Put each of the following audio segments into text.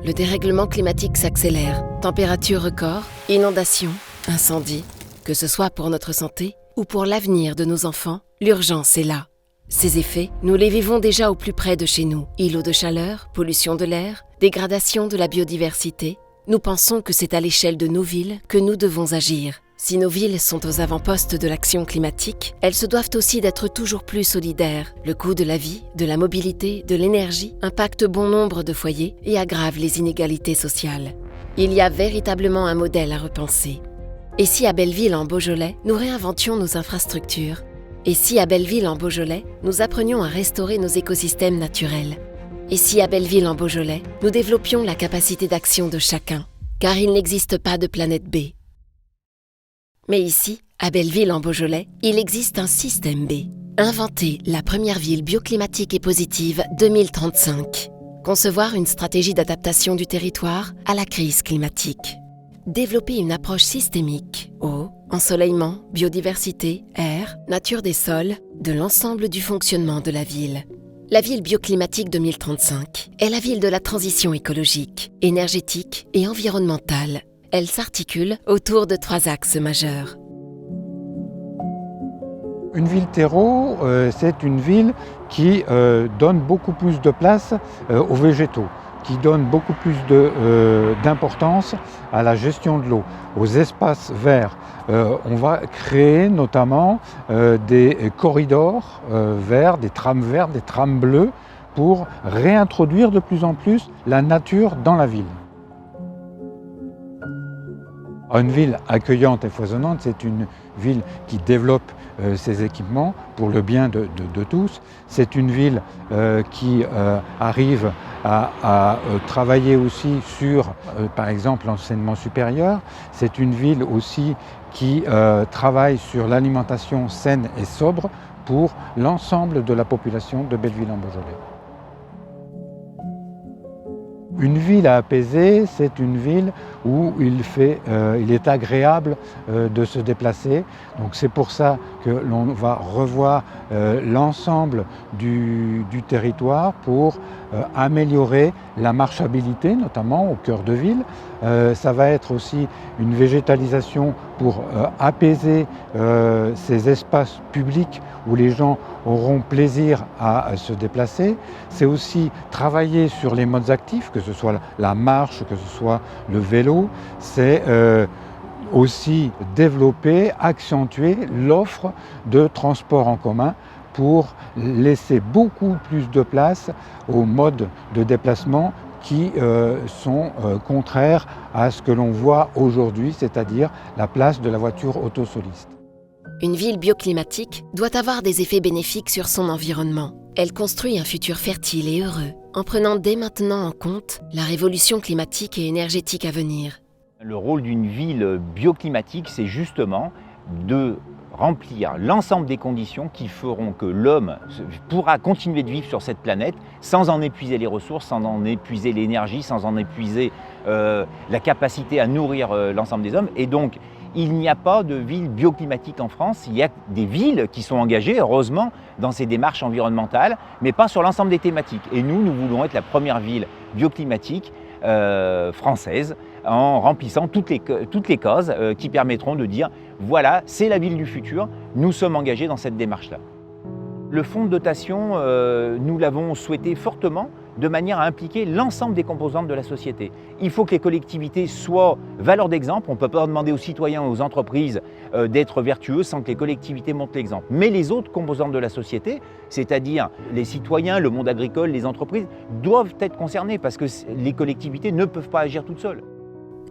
le dérèglement climatique s'accélère. Températures records, inondations, incendies. Que ce soit pour notre santé ou pour l'avenir de nos enfants, l'urgence est là. Ces effets, nous les vivons déjà au plus près de chez nous. Îlots de chaleur, pollution de l'air, dégradation de la biodiversité. Nous pensons que c'est à l'échelle de nos villes que nous devons agir. Si nos villes sont aux avant-postes de l'action climatique, elles se doivent aussi d'être toujours plus solidaires. Le coût de la vie, de la mobilité, de l'énergie impacte bon nombre de foyers et aggrave les inégalités sociales. Il y a véritablement un modèle à repenser. Et si à Belleville en Beaujolais, nous réinventions nos infrastructures? Et si à Belleville en Beaujolais, nous apprenions à restaurer nos écosystèmes naturels? Et si à Belleville en Beaujolais, nous développions la capacité d'action de chacun? Car il n'existe pas de planète B. Mais ici, à Belleville en Beaujolais, il existe un système B. Inventer la première ville bioclimatique et positive 2035. Concevoir une stratégie d'adaptation du territoire à la crise climatique. Développer une approche systémique, eau, ensoleillement, biodiversité, air, nature des sols, de l'ensemble du fonctionnement de la ville. La ville bioclimatique 2035 est la ville de la transition écologique, énergétique et environnementale. Elle s'articule autour de 3 axes majeurs. Une ville terreau, c'est une ville qui donne beaucoup plus de place aux végétaux, qui donne beaucoup plus d'importance à la gestion de l'eau, aux espaces verts. On va créer notamment des corridors verts, des trams bleus, pour réintroduire de plus en plus la nature dans la ville. Une ville accueillante et foisonnante, c'est une ville qui développe ses équipements pour le bien de tous. C'est une ville qui arrive à travailler aussi sur, par exemple, l'enseignement supérieur. C'est une ville aussi qui travaille sur l'alimentation saine et sobre pour l'ensemble de la population de Belleville-en-Beaujolais. Une ville à apaiser, c'est une ville où il est agréable de se déplacer. Donc c'est pour ça que l'on va revoir l'ensemble du territoire pour améliorer la marchabilité, notamment au cœur de ville. Ça va être aussi une végétalisation pour apaiser ces espaces publics où les gens auront plaisir à se déplacer. C'est aussi travailler sur les modes actifs, que ce soit la marche, que ce soit le vélo. C'est aussi développer, accentuer l'offre de transport en commun pour laisser beaucoup plus de place aux modes de déplacement qui sont contraires à ce que l'on voit aujourd'hui, c'est-à-dire la place de la voiture autosoliste. Une ville bioclimatique doit avoir des effets bénéfiques sur son environnement. Elle construit un futur fertile et heureux, en prenant dès maintenant en compte la révolution climatique et énergétique à venir. Le rôle d'une ville bioclimatique, c'est justement de remplir l'ensemble des conditions qui feront que l'homme pourra continuer de vivre sur cette planète sans en épuiser les ressources, sans en épuiser l'énergie, sans en épuiser la capacité à nourrir l'ensemble des hommes. Et donc, il n'y a pas de ville bioclimatique en France. Il y a des villes qui sont engagées, heureusement, dans ces démarches environnementales, mais pas sur l'ensemble des thématiques. Et nous voulons être la première ville bioclimatique française, en remplissant toutes les causes qui permettront de dire « voilà, c'est la ville du futur, nous sommes engagés dans cette démarche-là ». Le fonds de dotation, nous l'avons souhaité fortement de manière à impliquer l'ensemble des composantes de la société. Il faut que les collectivités soient valeurs d'exemple. On ne peut pas demander aux citoyens, aux entreprises d'être vertueux sans que les collectivités montrent l'exemple. Mais les autres composantes de la société, c'est-à-dire les citoyens, le monde agricole, les entreprises, doivent être concernés parce que les collectivités ne peuvent pas agir toutes seules.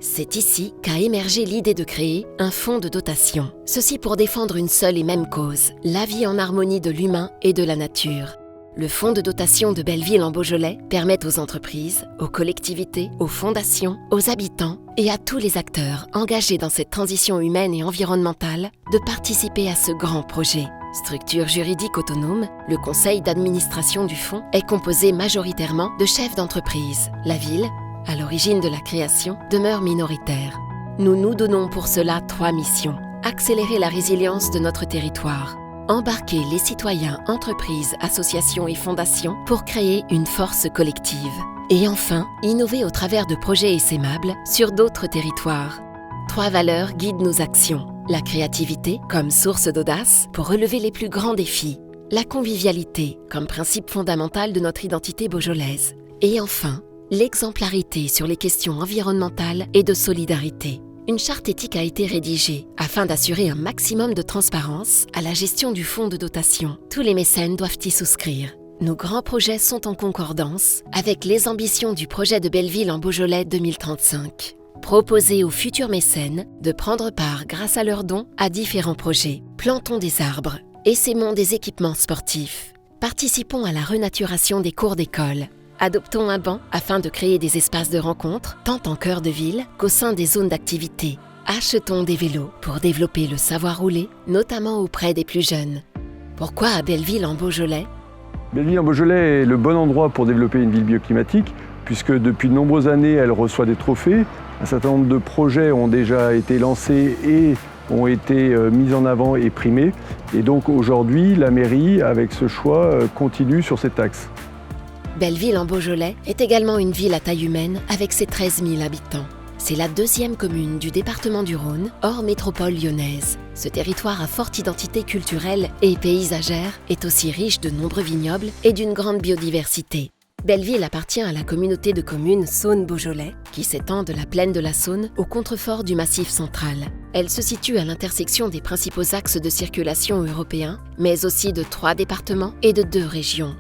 C'est ici qu'a émergé l'idée de créer un fonds de dotation. Ceci pour défendre une seule et même cause, la vie en harmonie de l'humain et de la nature. Le fonds de dotation de Belleville en Beaujolais permet aux entreprises, aux collectivités, aux fondations, aux habitants et à tous les acteurs engagés dans cette transition humaine et environnementale de participer à ce grand projet. Structure juridique autonome, le conseil d'administration du fonds est composé majoritairement de chefs d'entreprise. La ville, à l'origine de la création, demeure minoritaire. Nous nous donnons pour cela 3 missions. Accélérer la résilience de notre territoire. Embarquer les citoyens, entreprises, associations et fondations pour créer une force collective. Et enfin, innover au travers de projets essaimables sur d'autres territoires. 3 valeurs guident nos actions. La créativité comme source d'audace pour relever les plus grands défis. La convivialité comme principe fondamental de notre identité beaujolaise. Et enfin, l'exemplarité sur les questions environnementales et de solidarité. Une charte éthique a été rédigée afin d'assurer un maximum de transparence à la gestion du fonds de dotation. Tous les mécènes doivent y souscrire. Nos grands projets sont en concordance avec les ambitions du projet de Belleville en Beaujolais 2035. Proposer aux futurs mécènes de prendre part grâce à leurs dons à différents projets. Plantons des arbres, essaimons des équipements sportifs. Participons à la renaturation des cours d'école. Adoptons un banc afin de créer des espaces de rencontre, tant en cœur de ville qu'au sein des zones d'activité. Achetons des vélos pour développer le savoir rouler, notamment auprès des plus jeunes. Pourquoi à Belleville en Beaujolais ? Belleville en Beaujolais est le bon endroit pour développer une ville bioclimatique, puisque depuis de nombreuses années, elle reçoit des trophées. Un certain nombre de projets ont déjà été lancés et ont été mis en avant et primés. Et donc aujourd'hui, la mairie, avec ce choix, continue sur cet axe. Belleville en Beaujolais est également une ville à taille humaine avec ses 13 000 habitants. C'est la 2e commune du département du Rhône, hors métropole lyonnaise. Ce territoire à forte identité culturelle et paysagère est aussi riche de nombreux vignobles et d'une grande biodiversité. Belleville appartient à la communauté de communes Saône-Beaujolais, qui s'étend de la plaine de la Saône au contrefort du Massif central. Elle se situe à l'intersection des principaux axes de circulation européens, mais aussi de 3 départements et de 2 régions.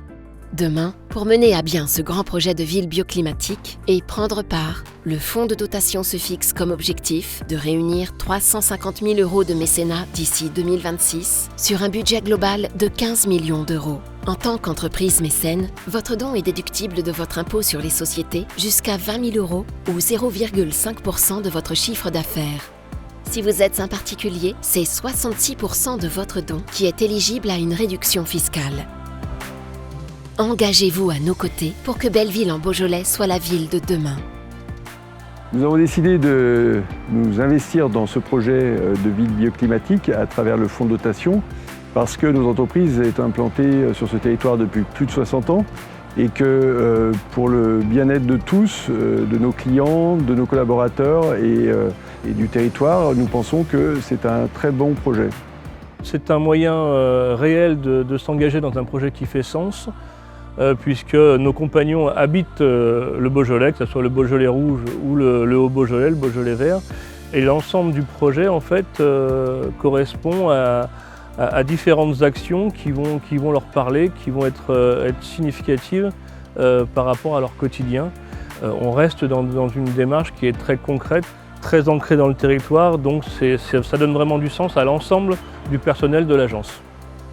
Demain, pour mener à bien ce grand projet de ville bioclimatique et prendre part, le fonds de dotation se fixe comme objectif de réunir 350 000 € de mécénat d'ici 2026 sur un budget global de 15 millions d'euros. En tant qu'entreprise mécène, votre don est déductible de votre impôt sur les sociétés jusqu'à 20 000 € ou 0,5% de votre chiffre d'affaires. Si vous êtes un particulier, c'est 66% de votre don qui est éligible à une réduction fiscale. Engagez-vous à nos côtés pour que Belleville en Beaujolais soit la ville de demain. Nous avons décidé de nous investir dans ce projet de ville bioclimatique à travers le fonds de dotation parce que nos entreprises sont implantées sur ce territoire depuis plus de 60 ans et que pour le bien-être de tous, de nos clients, de nos collaborateurs et du territoire, nous pensons que c'est un très bon projet. C'est un moyen réel de s'engager dans un projet qui fait sens, puisque nos compagnons habitent le Beaujolais, que ce soit le Beaujolais rouge ou le Haut-Beaujolais, le Beaujolais vert. Et l'ensemble du projet, en fait, correspond à différentes actions qui vont leur parler, qui vont être significatives par rapport à leur quotidien. On reste dans une démarche qui est très concrète, très ancrée dans le territoire, donc ça donne vraiment du sens à l'ensemble du personnel de l'agence.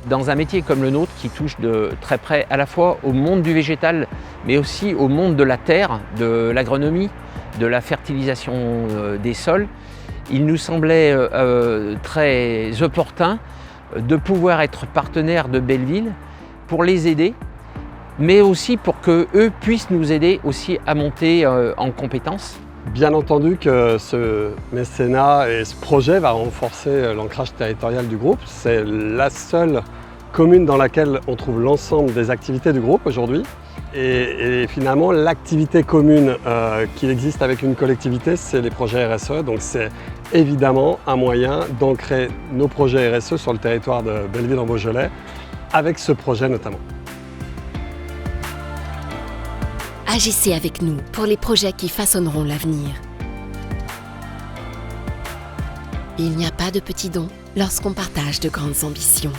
Dans un métier comme le nôtre qui touche de très près à la fois au monde du végétal, mais aussi au monde de la terre, de l'agronomie, de la fertilisation des sols, il nous semblait très opportun de pouvoir être partenaire de Belleville pour les aider, mais aussi pour qu'eux puissent nous aider aussi à monter en compétences. Bien entendu que ce mécénat et ce projet va renforcer l'ancrage territorial du groupe. C'est la seule commune dans laquelle on trouve l'ensemble des activités du groupe aujourd'hui. Et finalement, l'activité commune qui existe avec une collectivité, c'est les projets RSE. Donc c'est évidemment un moyen d'ancrer nos projets RSE sur le territoire de Belleville en Beaujolais, avec ce projet notamment. Agissez avec nous pour les projets qui façonneront l'avenir. Il n'y a pas de petits dons lorsqu'on partage de grandes ambitions.